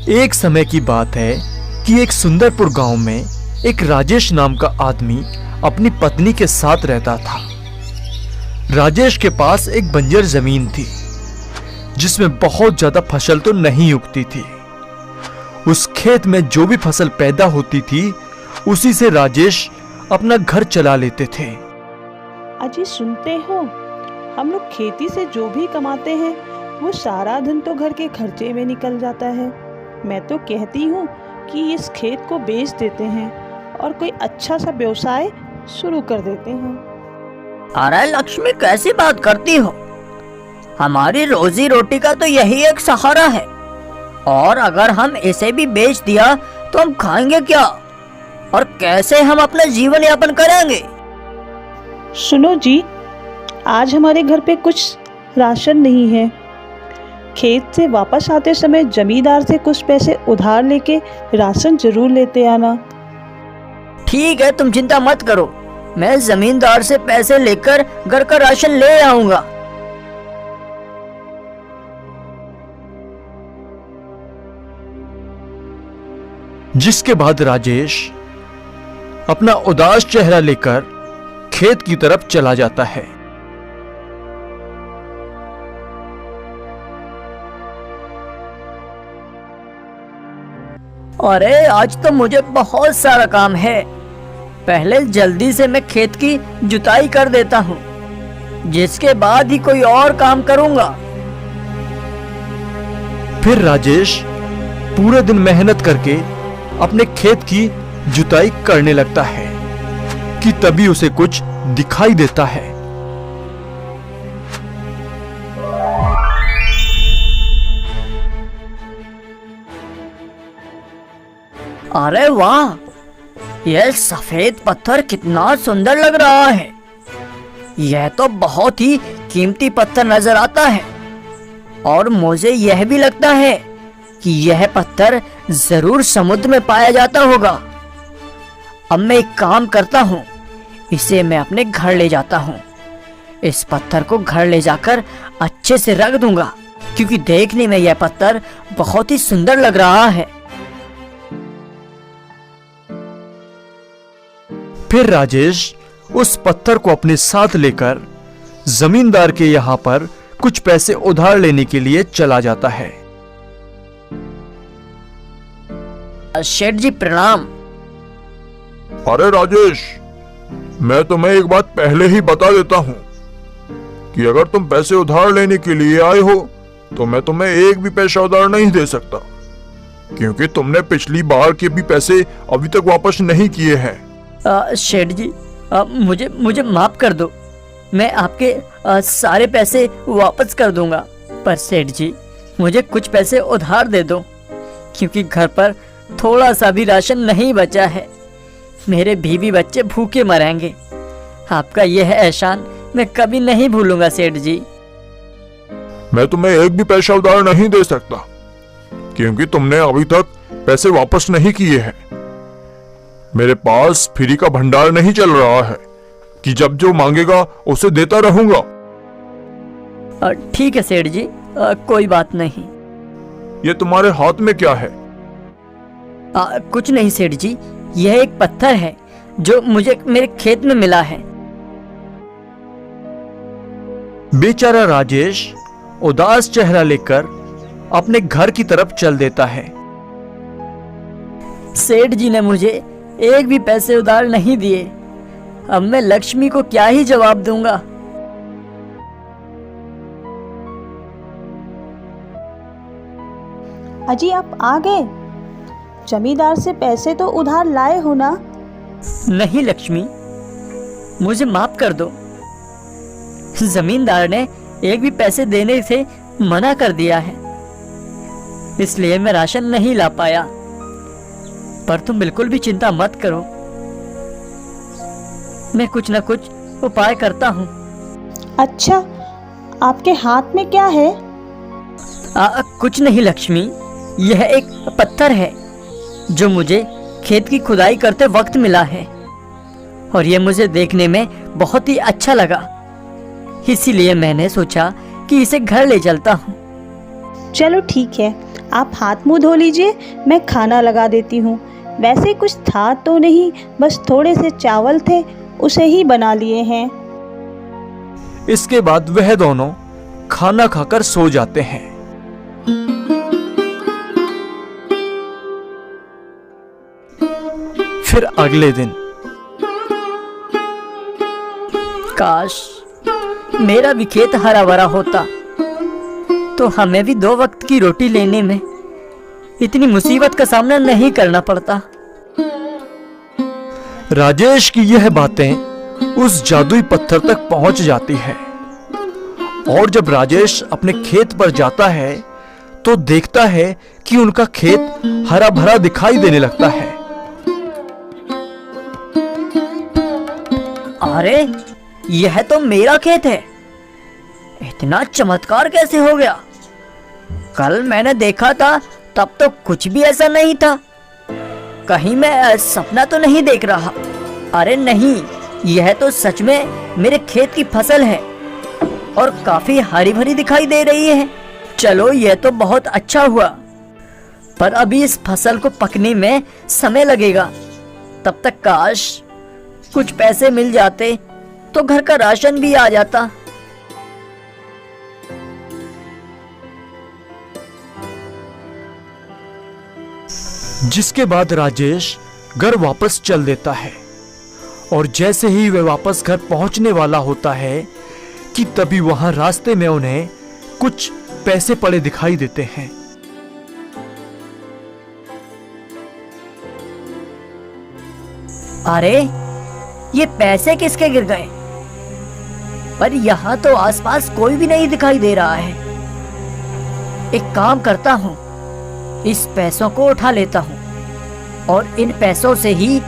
एक समय की बात है कि एक सुंदरपुर गांव में एक राजेश नाम का आदमी अपनी पत्नी के साथ रहता था। राजेश के पास एक बंजर जमीन थी जिसमें बहुत ज्यादा फसल तो नहीं उगती थी। उस खेत में जो भी फसल पैदा होती थी उसी से राजेश अपना घर चला लेते थे। अजी सुनते हो, हम लोग खेती से जो भी कमाते हैं वो सारा धन तो घर के खर्चे में निकल जाता है। मैं तो कहती हूँ कि इस खेत को बेच देते हैं और कोई अच्छा सा व्यवसाय शुरू कर देते हैं। अरे लक्ष्मी, कैसी बात करती हो? हमारी रोजी रोटी का तो यही एक सहारा है, और अगर हम इसे भी बेच दिया तो हम खाएंगे क्या और कैसे हम अपना जीवन यापन करेंगे? सुनो जी, आज हमारे घर पे कुछ राशन नहीं है। खेत से वापस आते समय जमींदार से कुछ पैसे उधार लेके राशन जरूर लेते आना। ठीक है, तुम चिंता मत करो, मैं जमींदार से पैसे लेकर घर का राशन ले आऊंगा। जिसके बाद राजेश अपना उदास चेहरा लेकर खेत की तरफ चला जाता है। अरे आज तो मुझे बहुत सारा काम है, पहले जल्दी से मैं खेत की जुताई कर देता हूँ, जिसके बाद ही कोई और काम करूँगा। फिर राजेश पूरे दिन मेहनत करके अपने खेत की जुताई करने लगता है कि तभी उसे कुछ दिखाई देता है। अरे वाह, यह सफेद पत्थर कितना सुंदर लग रहा है। यह तो बहुत ही कीमती पत्थर नजर आता है, और मुझे यह भी लगता है कि यह पत्थर जरूर समुद्र में पाया जाता होगा। अब मैं एक काम करता हूँ, इसे मैं अपने घर ले जाता हूँ। इस पत्थर को घर ले जाकर अच्छे से रख दूंगा, क्योंकि देखने में यह पत्थर बहुत ही सुंदर लग रहा है। फिर राजेश उस पत्थर को अपने साथ लेकर जमींदार के यहाँ पर कुछ पैसे उधार लेने के लिए चला जाता है। शेठ जी प्रणाम। अरे राजेश, मैं तुम्हें एक बात पहले ही बता देता हूँ कि अगर तुम पैसे उधार लेने के लिए आए हो तो मैं तुम्हें एक भी पैसा उधार नहीं दे सकता, क्योंकि तुमने पिछली बार के भी पैसे अभी तक वापस नहीं किए हैं। शेठ जी, मुझे माफ कर दो, मैं आपके सारे पैसे वापस कर दूंगा। पर सेठ जी, मुझे कुछ पैसे उधार दे दो, क्योंकि घर पर थोड़ा सा भी राशन नहीं बचा है। मेरे बीवी बच्चे भूखे मरेंगे। आपका यह एहसान मैं कभी नहीं भूलूंगा सेठ जी। मैं तुम्हें एक भी पैसा उधार नहीं दे सकता, क्योंकि तुमने अभी तक पैसे वापस नहीं किए हैं। मेरे पास फ्री का भंडार नहीं चल रहा है कि जब जो मांगेगा उसे देता रहूंगा। ठीक है सेठ जी, कोई बात नहीं। ये तुम्हारे हाथ में क्या है? कुछ नहीं सेठ जी, यह एक पत्थर है जो मुझे मेरे खेत में मिला है। बेचारा राजेश उदास चेहरा लेकर अपने घर की तरफ चल देता है। सेठ जी ने मुझे एक भी पैसे उधार नहीं दिए। अब मैं लक्ष्मी को क्या ही जवाब दूंगा। अजी आप आ गए? जमींदार से पैसे तो उधार लाए हो ना? नहीं लक्ष्मी, मुझे माफ कर दो। जमींदार ने एक भी पैसे देने से मना कर दिया है, इसलिए मैं राशन नहीं ला पाया। पर तुम बिल्कुल भी चिंता मत करो, मैं कुछ न कुछ उपाय करता हूँ। अच्छा, आपके हाथ में क्या है? कुछ नहीं लक्ष्मी, यह एक पत्थर है जो मुझे खेत की खुदाई करते वक्त मिला है, और यह मुझे देखने में बहुत ही अच्छा लगा, इसीलिए मैंने सोचा कि इसे घर ले चलता हूँ। चलो ठीक है, आप हाथ मुंह धो लीजिए, मैं खाना लगा देती हूँ। वैसे कुछ था तो नहीं, बस थोड़े से चावल थे, उसे ही बना लिए हैं। इसके बाद वह दोनों खाना खाकर सो जाते हैं। फिर अगले दिन काश मेरा भी खेत हरा भरा होता, तो हमें भी 2 वक्त की रोटी लेने में इतनी मुसीबत का सामना नहीं करना पड़ता। राजेश की यह बातें उस जादुई पत्थर तक पहुंच जाती है, और जब राजेश अपने खेत पर जाता है तो देखता है कि उनका खेत हरा भरा दिखाई देने लगता है। अरे यह तो मेरा खेत है, इतना चमत्कार कैसे हो गया? कल मैंने देखा था तब तो कुछ भी ऐसा नहीं था। कहीं मैं सपना तो नहीं देख रहा? अरे नहीं, यह तो सच में मेरे खेत की फसल है और काफी हरी भरी दिखाई दे रही है। चलो यह तो बहुत अच्छा हुआ, पर अभी इस फसल को पकने में समय लगेगा। तब तक काश कुछ पैसे मिल जाते तो घर का राशन भी आ जाता। जिसके बाद राजेश घर वापस चल देता है, और जैसे ही वह वापस घर पहुंचने वाला होता है कि तभी वहां रास्ते में उन्हें कुछ पैसे पड़े दिखाई देते हैं। अरे ये पैसे किसके गिर गए? पर यहाँ तो आसपास कोई भी नहीं दिखाई दे रहा है। एक काम करता हूँ, इस पैसों को उठा लेता हूँ और इन पैसों से ही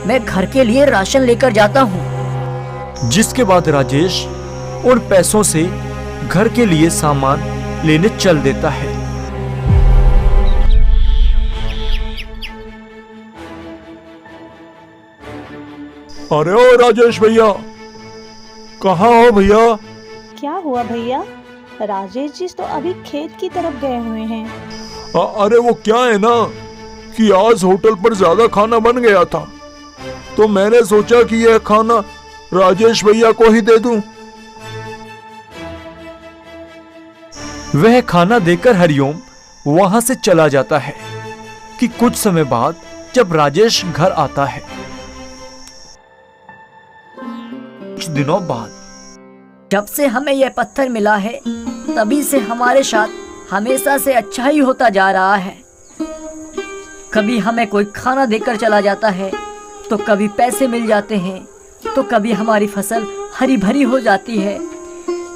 मैं घर के लिए राशन लेकर जाता हूँ। जिसके बाद राजेश उन पैसों से घर के लिए सामान लेने चल देता है। अरे ओ राजेश भैया, कहाँ हो भैया? क्या हुआ भैया? राजेश जी तो अभी खेत की तरफ गए हुए हैं। अरे वो क्या है ना कि आज होटल पर ज्यादा खाना बन गया था, तो मैंने सोचा कि यह खाना राजेश भैया को ही दे दूं। वह खाना देकर हरिओम वहां से चला जाता है कि कुछ समय बाद जब राजेश घर आता है, कुछ दिनों बाद, जब से हमें यह पत्थर मिला है तभी से हमारे साथ हमेशा से अच्छा ही होता जा रहा है। कभी हमें कोई खाना देकर चला जाता है, तो कभी पैसे मिल जाते हैं, तो कभी हमारी फसल हरी भरी हो जाती है।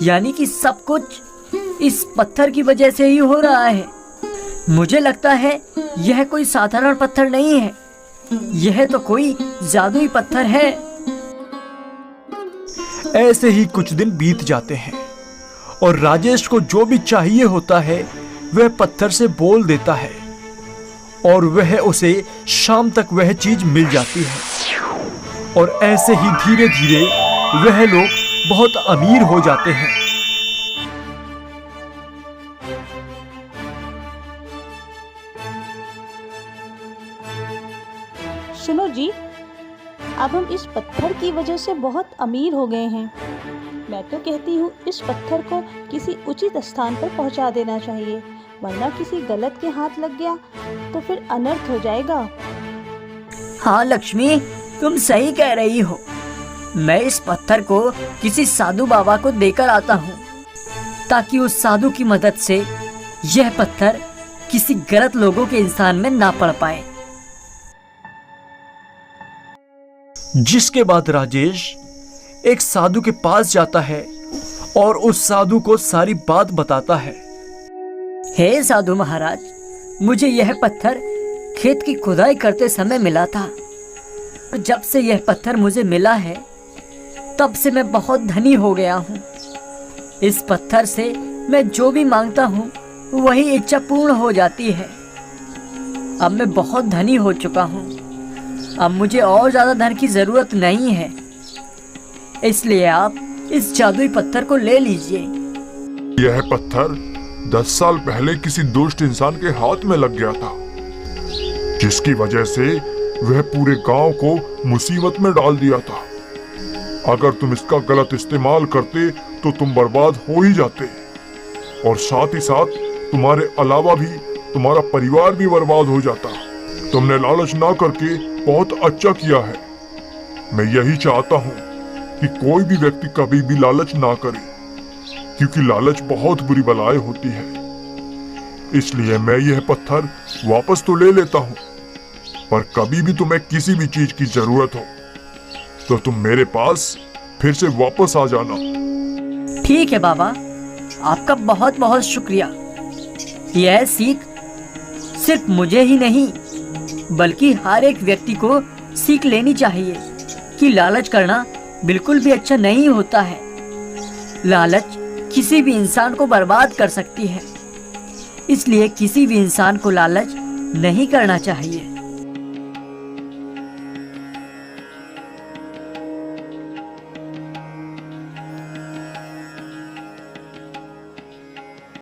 यानी कि सब कुछ इस पत्थर की वजह से ही हो रहा है। मुझे लगता है यह कोई साधारण पत्थर नहीं है, यह तो कोई जादुई पत्थर है। ऐसे ही कुछ दिन बीत जाते हैं और राजेश को जो भी चाहिए होता है वह पत्थर से बोल देता है, और वह उसे शाम तक वह चीज मिल जाती है। और ऐसे ही धीरे धीरे वह लोग बहुत अमीर हो जाते हैं। सुनो जी, अब हम इस पत्थर की वजह से बहुत अमीर हो गए हैं। मैं तो कहती हूँ इस पत्थर को किसी उचित स्थान पर पहुँचा देना चाहिए, वरना किसी गलत के हाथ लग गया तो फिर अनर्थ हो जाएगा। हाँ लक्ष्मी, तुम सही कह रही हो। मैं इस पत्थर को किसी साधु बाबा को देकर आता हूँ, ताकि उस साधु की मदद से यह पत्थर किसी गलत लोगों के इंसान में ना पड़ पाए। जिसके बाद राजेश एक साधु के पास जाता है और उस साधु को सारी बात बताता है। हे साधु महाराज, मुझे यह पत्थर खेत की खुदाई करते समय मिला था। जब से यह पत्थर मुझे मिला है तब से मैं बहुत धनी हो गया हूँ। इस पत्थर से मैं जो भी मांगता हूँ वही इच्छा पूर्ण हो जाती है। अब मैं बहुत धनी हो चुका हूँ। अब मुझे और ज्यादा धन की जरूरत नहीं है, इसलिए आप इस जादुई पत्थर को ले लीजिए। यह पत्थर 10 साल पहले किसी दुष्ट इंसान के हाथ में लग गया था, जिसकी वजह से वह पूरे गांव को मुसीबत में डाल दिया था। अगर तुम इसका गलत इस्तेमाल करते तो तुम बर्बाद हो ही जाते, और साथ ही साथ तुम्हारे अलावा भी तुम्हारा परिवार भी बर्बाद हो जाता। तुमने लालच ना करके बहुत अच्छा किया है। मैं यही चाहता हूँ कि कोई भी व्यक्ति कभी भी लालच ना करे, क्योंकि लालच बहुत बुरी बलाएं होती है। इसलिए मैं यह पत्थर वापस तो ले लेता हूँ, पर कभी भी तुम्हें किसी भी चीज की जरूरत हो तो तुम मेरे पास फिर से वापस आ जाना। ठीक है बाबा, आपका बहुत बहुत शुक्रिया। यह सीख सिर्फ मुझे ही नहीं बल्कि हर एक व्यक्ति को सीख लेनी चाहिए कि लालच करना बिल्कुल भी अच्छा नहीं होता है। लालच किसी भी इंसान को बर्बाद कर सकती है, इसलिए किसी भी इंसान को लालच नहीं करना चाहिए।